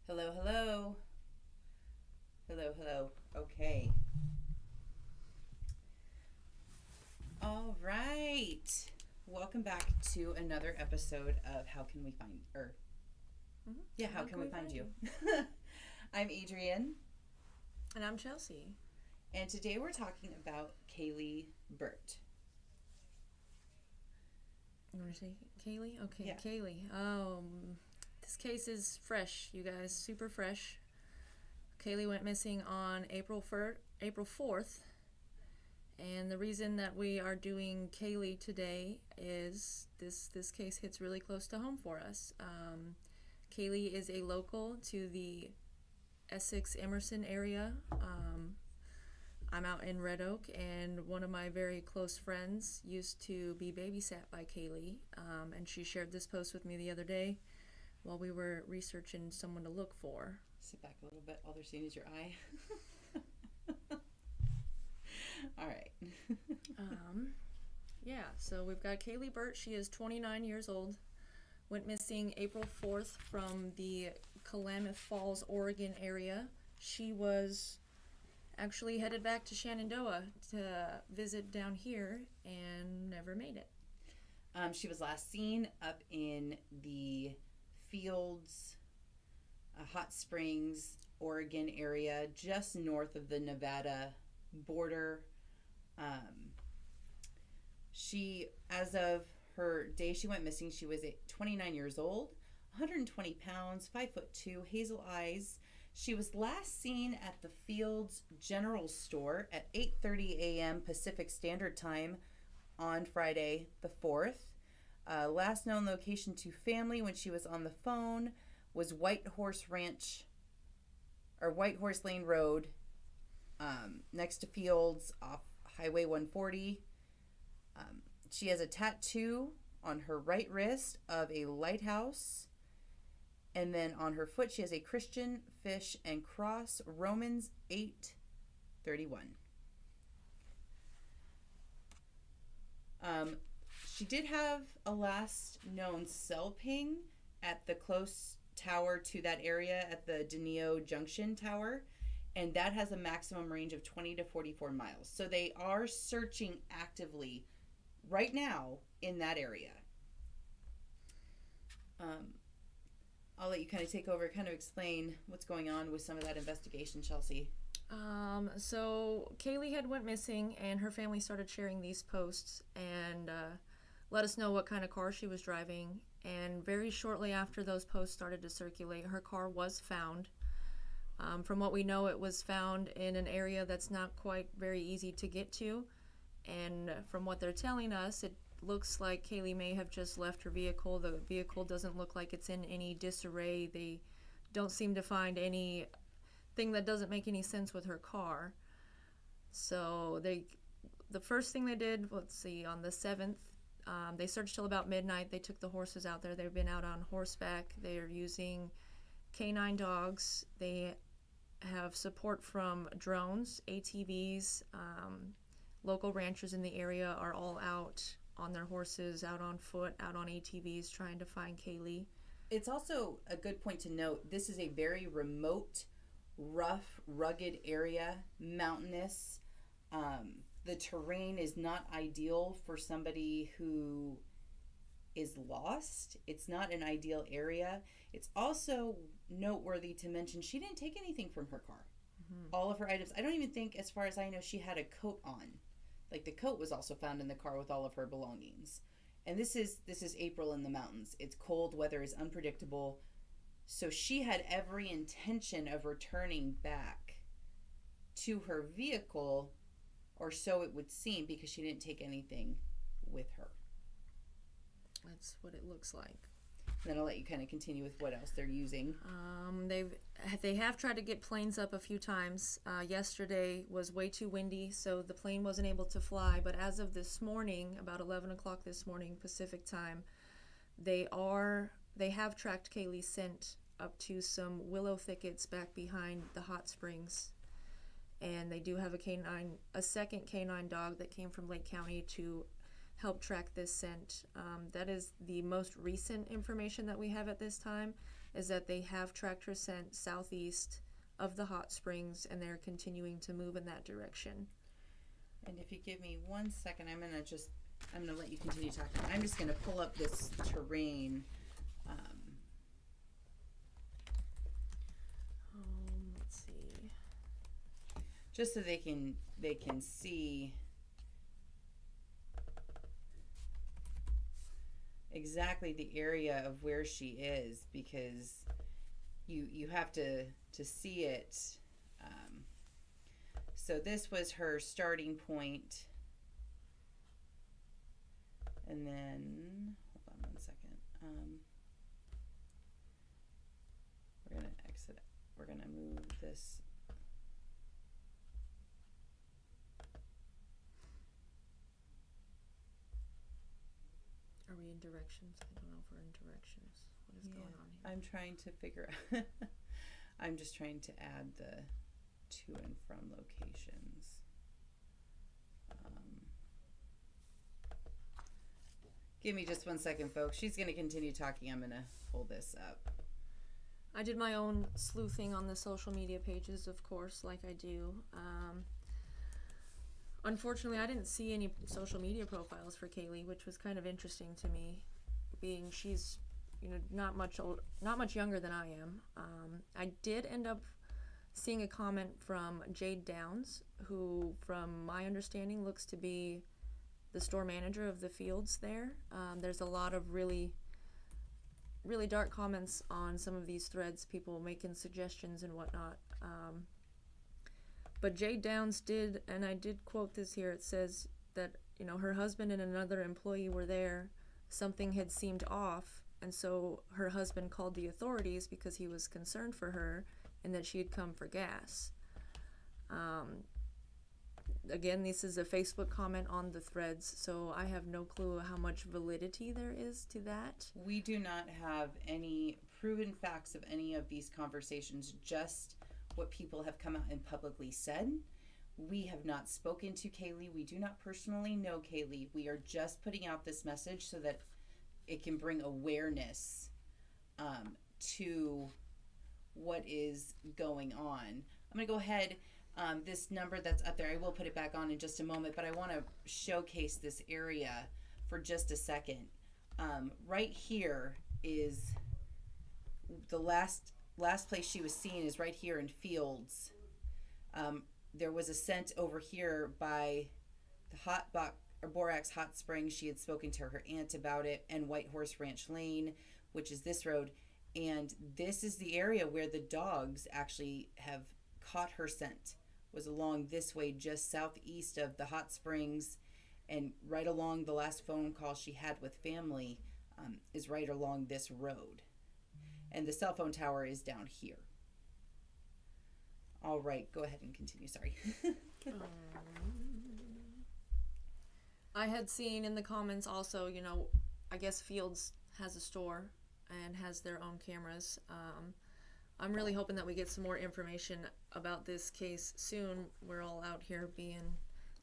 Hello, hello. Hello, hello. Okay. All right. Welcome back to another episode of How Can We Find, How Can We Find You? I'm Adrienne. And I'm Chelsea. And today we're talking about Kaylee Birt. You want to say Kaylee? Okay, Yeah. Kaylee. This case is fresh, you guys, super fresh. Kaylee went missing on April 4th. And the reason that we are doing Kaylee today is this case hits really close to home for us. Kaylee is a local to the Essex-Emerson area. I'm out in Red Oak, and one of my very close friends used to be babysat by Kaylee, and she shared this post with me the other day while we were researching someone to look for. Sit back a little bit. All they're seeing is your eye. All right. So we've got Kaylee Birt. She is 29 years old. Went missing April 4th from the Klamath Falls, Oregon area. She was actually headed back to Shenandoah to visit down here and never made it. She was last seen up in the Fields, Hot Springs, Oregon area, just north of the Nevada border. She, as of her day she went missing, she was 29 years old, 120 pounds, 5'2", hazel eyes. She was last seen at the Fields General Store at 8:30 a.m. Pacific Standard Time on Friday the 4th. Last known location to family when she was on the phone was White Horse Lane Road, next to Fields off Highway 140. She has a tattoo on her right wrist of a lighthouse, and then on her foot she has a Christian fish and cross, Romans 8:31. She did have a last known cell ping at the close tower to that area at the Denio Junction Tower, and that has a maximum range of 20 to 44 miles. So they are searching actively right now in that area. I'll let you kind of take over, kind of explain what's going on with some of that investigation, Chelsea. So Kaylee had went missing, and her family started sharing these posts and let us know what kind of car she was driving. And very shortly after those posts started to circulate, her car was found. From what we know, it was found in an area that's not quite very easy to get to. And from what they're telling us, it looks like Kaylee may have just left her vehicle. The vehicle doesn't look like it's in any disarray. They don't seem to find anything that doesn't make any sense with her car. So the first thing they did, on the 7th, they searched till about midnight. They took the horses out there. They've been out on horseback. They are using canine dogs. They have support from drones, ATVs. Local ranchers in the area are all out on their horses, out on foot, out on ATVs, trying to find Kaylee. It's also a good point to note, this is a very remote, rough, rugged area, mountainous. The terrain is not ideal for somebody who is lost. It's not an ideal area. It's also noteworthy to mention she didn't take anything from her car. Mm-hmm. All of her items. I don't even think, as far as I know, she had a coat on. Like, the coat was also found in the car with all of her belongings. And this is April in the mountains. It's cold, weather is unpredictable. So she had every intention of returning back to her vehicle, or so it would seem, because she didn't take anything with her. That's what it looks like. And then I'll let you kind of continue with what else they're using. They have tried to get planes up a few times. Yesterday was way too windy, so the plane wasn't able to fly. But as of this morning, about 11 o'clock this morning Pacific time, they have tracked Kaylee's scent up to some willow thickets back behind the hot springs. And they do have a second canine dog that came from Lake County to help track this scent. That is the most recent information that we have at this time. is that they have tracked her scent southeast of the hot springs, and they're continuing to move in that direction. And if you give me 1 second, I'm gonna let you continue talking. I'm just gonna pull up this terrain. Let's see. Just so they can see exactly the area of where she is, because you have to see it. So this was her starting point, and then hold on 1 second. We're gonna exit. We're gonna move this. Are we in directions? I don't know if we're in directions. What is going on here? I'm trying to figure out. I'm just trying to add the to and from locations. Give me just 1 second, folks. She's going to continue talking. I'm going to pull this up. I did my own sleuthing on the social media pages, of course, like I do. Unfortunately, I didn't see any social media profiles for Kaylee, which was kind of interesting to me, being she's, not much younger than I am. I did end up seeing a comment from Jade Downs, who, from my understanding, looks to be the store manager of the fields there. There's a lot of really dark comments on some of these threads, people making suggestions and whatnot. But Jade Downs did, and I did quote this here, it says that, her husband and another employee were there, something had seemed off, and so her husband called the authorities because he was concerned for her and that she had come for gas. Again, this is a Facebook comment on the threads, so I have no clue how much validity there is to that. We do not have any proven facts of any of these conversations, just what people have come out and publicly said. We have not spoken to Kaylee. We do not personally know Kaylee. We are just putting out this message so that it can bring awareness to what is going on. I'm going to go ahead. This number that's up there, I will put it back on in just a moment, but I want to showcase this area for just a second. Right here is the last place she was seen, is right here in Fields. There was a scent over here by the Borax Hot Springs. She had spoken to her aunt about it, and White Horse Ranch Lane, which is this road. And this is the area where the dogs actually have caught her scent, was along this way, just southeast of the hot springs, and right along the last phone call she had with family is right along this road. And the cell phone tower is down here. All right, go ahead and continue. Sorry. I had seen in the comments also, I guess Fields has a store and has their own cameras. I'm really hoping that we get some more information about this case soon. We're all out here being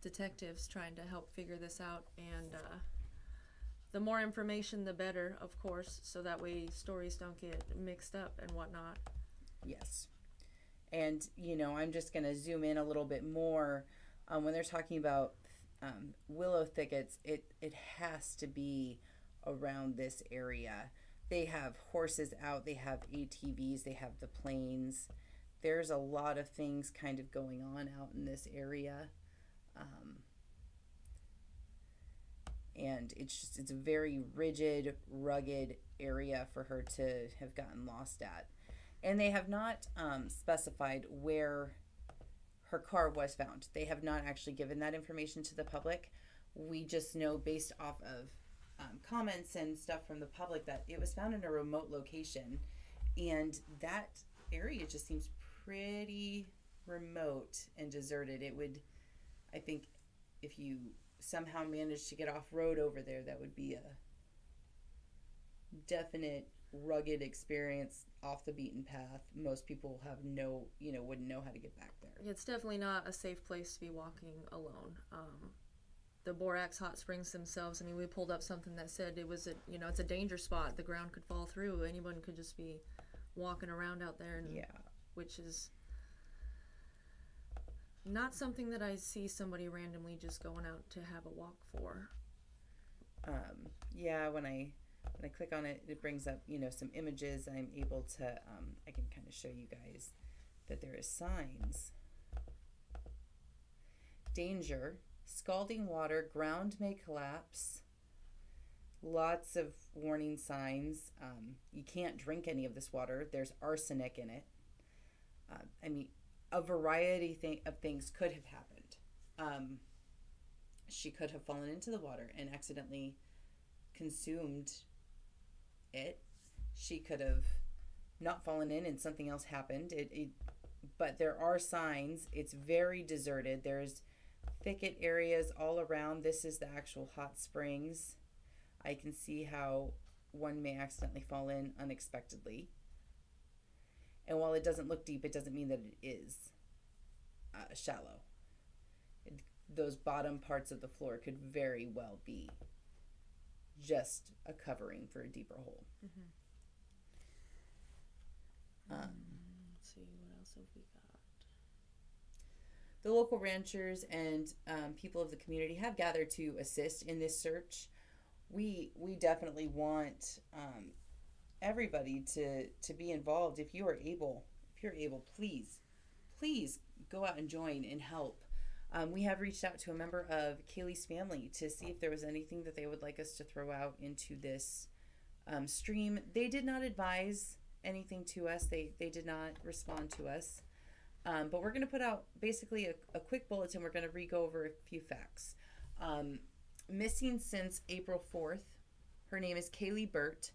detectives trying to help figure this out, and the more information the better, of course, so that way stories don't get mixed up and whatnot. Yes. And, I'm just going to zoom in a little bit more. When they're talking about willow thickets, it has to be around this area. They have horses out, they have ATVs, they have the planes. There's a lot of things kind of going on out in this area. And it's a very rigid, rugged area for her to have gotten lost at. And they have not specified where her car was found. They have not actually given that information to the public. We just know based off of comments and stuff from the public that it was found in a remote location, and that area just seems pretty remote and deserted. It would, I think, if you somehow managed to get off road over there, that would be a definite rugged experience, off the beaten path. Most people have wouldn't know how to get back there. It's definitely not a safe place to be walking alone. The Borax Hot Springs themselves, we pulled up something that said it was it's a danger spot. The ground could fall through. Anyone could just be walking around out there, and, Yeah. which is not something that I see somebody randomly just going out to have a walk for. Yeah, when I click on it, it brings up, some images. I'm able to, I can kind of show you guys that there is signs. Danger, scalding water, ground may collapse. Lots of warning signs. You can't drink any of this water. There's arsenic in it. A variety of things could have happened. She could have fallen into the water and accidentally consumed it. She could have not fallen in and something else happened. But there are signs. It's very deserted. There's thicket areas all around. This is the actual hot springs. I can see how one may accidentally fall in unexpectedly. And while it doesn't look deep, it doesn't mean that it is shallow. Those bottom parts of the floor could very well be just a covering for a deeper hole. Mm-hmm. Let's see, what else have we got? The local ranchers and people of the community have gathered to assist in this search. We definitely want everybody to be involved. If you're able, please go out and join and help. We have reached out to a member of Kaylee's family to see if there was anything that they would like us to throw out into this stream. They did not advise anything to us. They did not respond to us. But we're going to put out basically a quick bulletin. We're going to re-go over a few facts. Missing since April 4th. Her name is Kaylee Birt,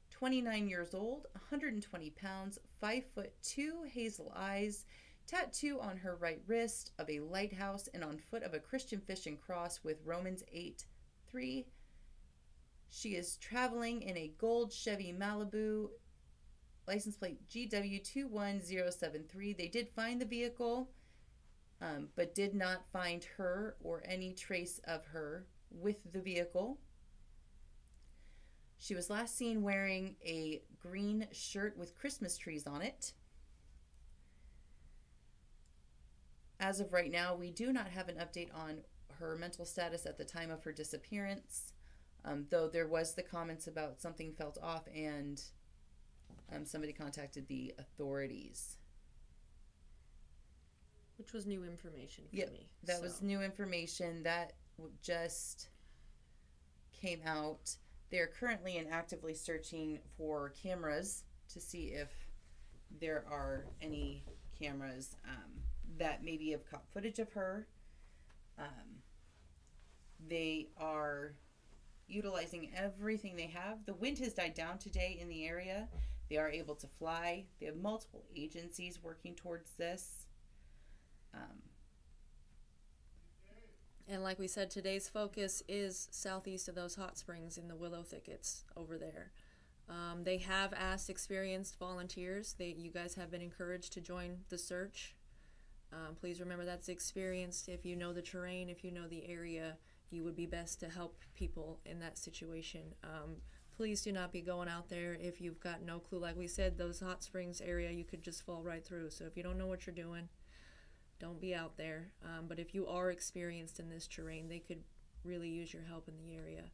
29 years old, 120 pounds, 5'2", hazel eyes, tattoo on her right wrist of a lighthouse and on foot of a Christian fishing cross with Romans 8:3. She is traveling in a gold Chevy Malibu, license plate GW21073. They did find the vehicle, but did not find her or any trace of her with the vehicle. She was last seen wearing a green shirt with Christmas trees on it. As of right now, we do not have an update on her mental status at the time of her disappearance, though there was the comments about something felt off and somebody contacted the authorities. Which was new information for me. That was new information that just came out. They're currently and actively searching for cameras to see if there are any cameras that maybe have caught footage of her. They are utilizing everything they have. The wind has died down today in the area. They are able to fly. They have multiple agencies working towards this. And like we said, today's focus is southeast of those hot springs in the willow thickets over there. They have asked experienced volunteers. You guys have been encouraged to join the search. Please remember that's experienced. If you know the terrain, if you know the area, you would be best to help people in that situation. Please do not be going out there if you've got no clue. Like we said, those hot springs area, you could just fall right through. So if you don't know what you're doing, don't be out there. But if you are experienced in this terrain, they could really use your help in the area.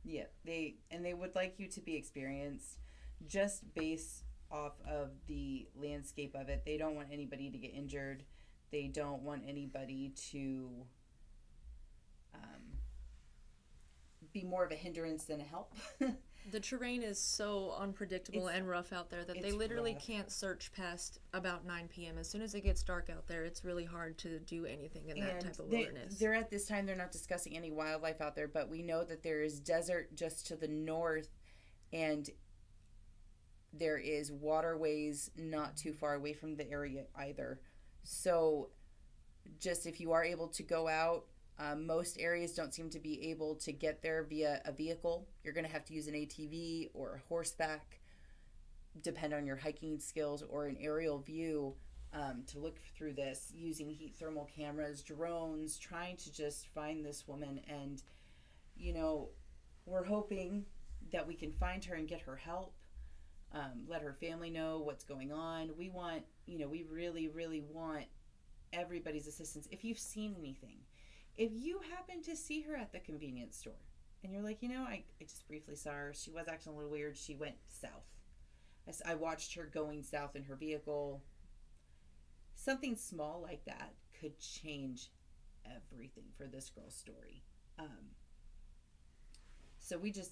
Yeah, they would like you to be experienced just based off of the landscape of it. They don't want anybody to get injured. They don't want anybody to be more of a hindrance than a help. The terrain is so unpredictable and rough out there that they literally can't search past about 9 p.m. As soon as it gets dark out there, it's really hard to do anything in that type of wilderness. They're at this time, they're not discussing any wildlife out there, but we know that there is desert just to the north, and there is waterways not too far away from the area either. So just if you are able to go out, most areas don't seem to be able to get there via a vehicle. You're going to have to use an ATV or a horseback, depend on your hiking skills, or an aerial view to look through this, using heat thermal cameras, drones, trying to just find this woman. And, we're hoping that we can find her and get her help. let her family know what's going on. We want, we really, really want everybody's assistance. If you've seen anything, if you happen to see her at the convenience store and you're like, I just briefly saw her. She was acting a little weird. She went south. I watched her going south in her vehicle. Something small like that could change everything for this girl's story. So we just,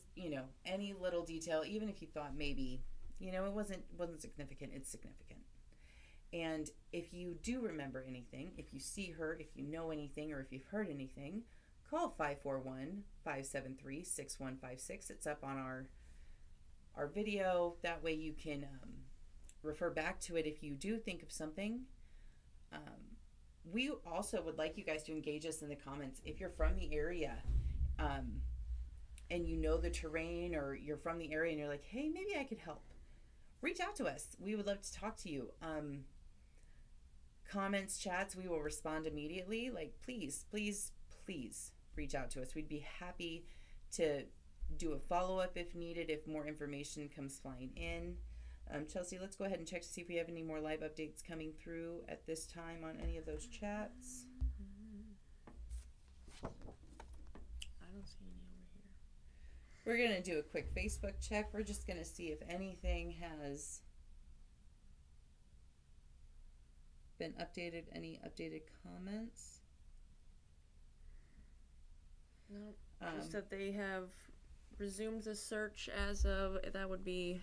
any little detail, even if you thought maybe, it wasn't significant, it's significant. And if you do remember anything, if you see her, if you know anything, or if you've heard anything, call 541-573-6156. It's up on our video. That way you can refer back to it if you do think of something. We also would like you guys to engage us in the comments. If you're from the area and you know the terrain, or you're from the area and you're like, hey, maybe I could help, reach out to us. We would love to talk to you. Comments, chats, we will respond immediately. Like, please reach out to us. We'd be happy to do a follow-up if needed, if more information comes flying in. Chelsea, let's go ahead and check to see if we have any more live updates coming through at this time on any of those chats. I don't see any over here. We're going to do a quick Facebook check. We're just going to see if anything has been updated, any updated comments. No, just that they have resumed the search as of, that would be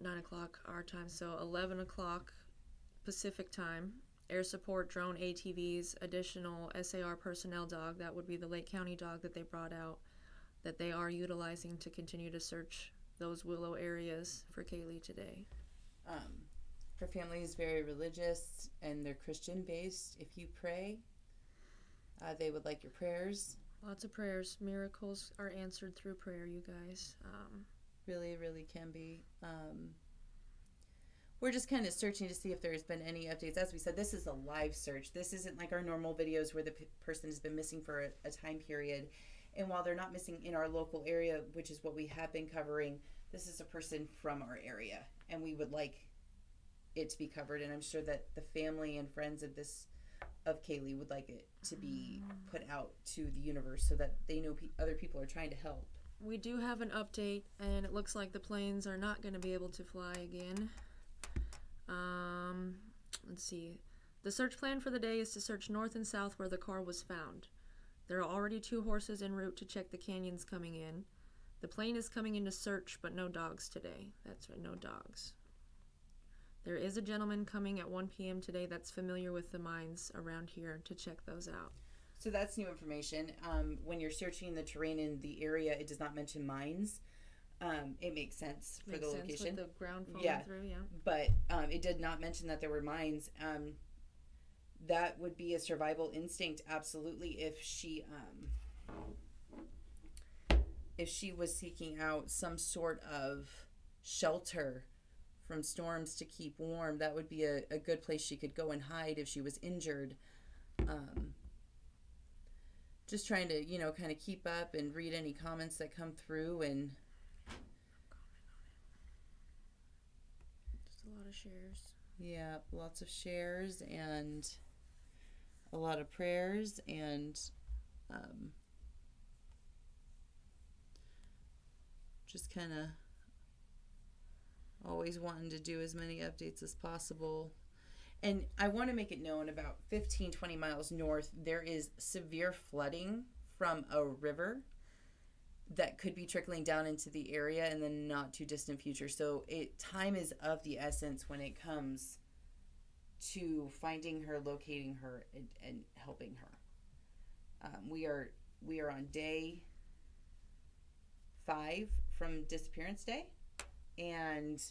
9 o'clock our time, so 11 o'clock Pacific time. Air support, drone, ATVs, additional SAR personnel dog, that would be the Lake County dog that they brought out, that they are utilizing to continue to search those Willow areas for Kaylee today. Her family is very religious and they're Christian based. If you pray, they would like your prayers. Lots of prayers. Miracles are answered through prayer, you guys. Really, really can be. We're just kind of searching to see if there's been any updates. As we said, this is a live search. This isn't like our normal videos where the person has been missing for a time period. And while they're not missing in our local area, which is what we have been covering, this is a person from our area. And we would like it to be covered. And I'm sure that the family and friends of Kaylee would like it to be put out to the universe so that they know other people are trying to help. We do have an update, and it looks like the planes are not going to be able to fly again. Let's see. The search plan for the day is to search north and south where the car was found. There are already 2 horses en route to check the canyons coming in. The plane is coming in to search, but no dogs today. That's right, no dogs. There is a gentleman coming at 1 p.m. today that's familiar with the mines around here to check those out. So that's new information. When you're searching the terrain in the area, it does not mention mines. It makes sense for the location. With the ground falling through, yeah. But it did not mention that there were mines. That would be a survival instinct, absolutely. If she was seeking out some sort of shelter from storms to keep warm, that would be a good place she could go and hide if she was injured. Just trying to, kind of keep up and read any comments that come through, and just a lot of shares. Yeah, lots of shares and a lot of prayers, and just kind of always wanting to do as many updates as possible. And I want to make it known, about 15-20 miles north, there is severe flooding from a river that could be trickling down into the area in the not too distant future. So time is of the essence when it comes to finding her, locating her, and helping her. We are on day 5 from disappearance day, and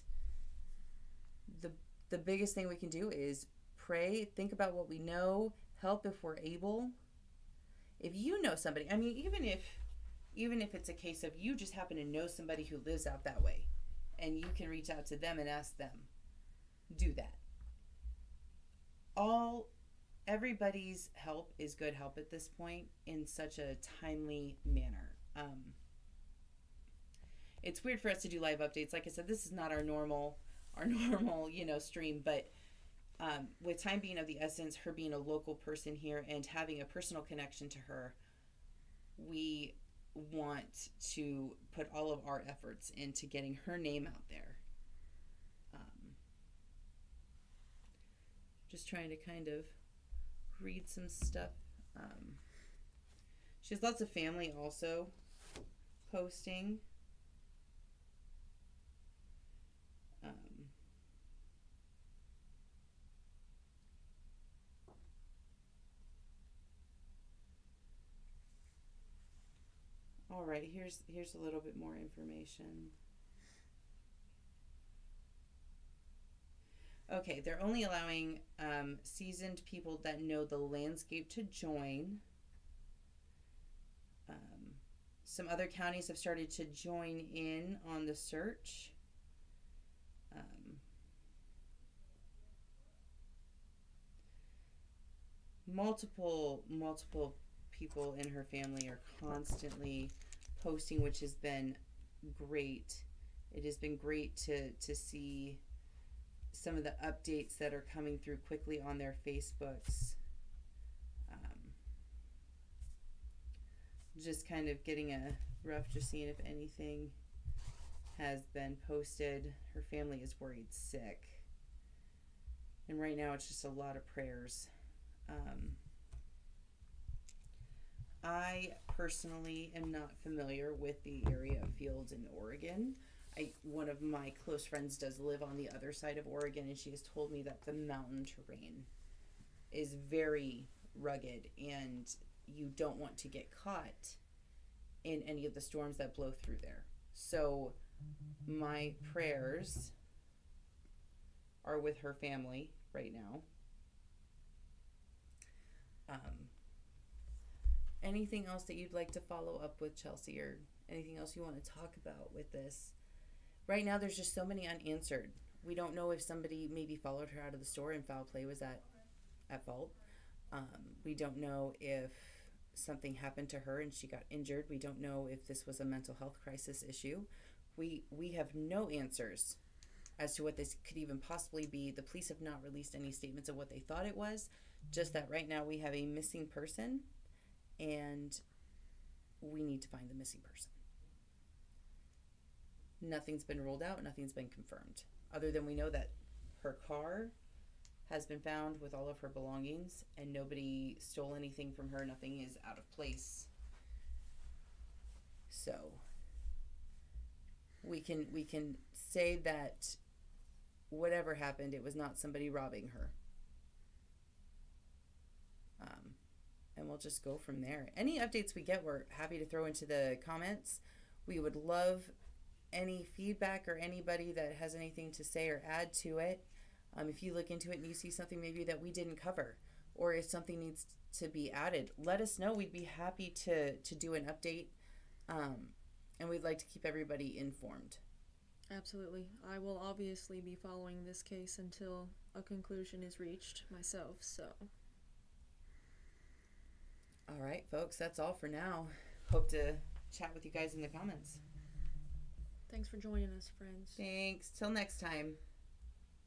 the biggest thing we can do is pray, think about what we know, help if we're able. If you know somebody, I mean, even if it's a case of you just happen to know somebody who lives out that way, and you can reach out to them and ask them, do that. Everybody's help is good help at this point in such a timely manner. it's weird for us to do live updates. Like I said, this is not our normal stream, but with time being of the essence, her being a local person here and having a personal connection to her, we want to put all of our efforts into getting her name out there. Just trying to kind of read some stuff. She has lots of family also posting. All right, here's a little bit more information. Okay, they're only allowing seasoned people that know the landscape to join. Some other counties have started to join in on the search. Multiple people in her family are constantly posting, which has been great. It has been great to see some of the updates that are coming through quickly on their Facebooks. Just kind of getting a rough, just seeing if anything has been posted. Her family is worried sick. And right now it's just a lot of prayers. I personally am not familiar with the area of fields in Oregon. One of my close friends does live on the other side of Oregon, and she has told me that the mountain terrain is very rugged and you don't want to get caught in any of the storms that blow through there. So my prayers are with her family right now. Anything else that you'd like to follow up with, Chelsea, or anything else you want to talk about with this? Right now, there's just so many unanswered. We don't know if somebody maybe followed her out of the store and foul play was at fault. We don't know if something happened to her and she got injured. We don't know if this was a mental health crisis issue. We have no answers as to what this could even possibly be. The police have not released any statements of what they thought it was, just that right now we have a missing person and we need to find the missing person. Nothing's been ruled out, nothing's been confirmed, other than we know that her car has been found with all of her belongings and nobody stole anything from her. Nothing is out of place. So we can say that whatever happened, it was not somebody robbing her. And we'll just go from there. Any updates we get, we're happy to throw into the comments. We would love any feedback or anybody that has anything to say or add to it. If you look into it and you see something maybe that we didn't cover, or if something needs to be added, let us know. We'd be happy to do an update, and we'd like to keep everybody informed. Absolutely. I will obviously be following this case until a conclusion is reached myself, so. All right, folks, that's all for now. Hope to chat with you guys in the comments. Thanks for joining us, friends. Thanks. Till next time.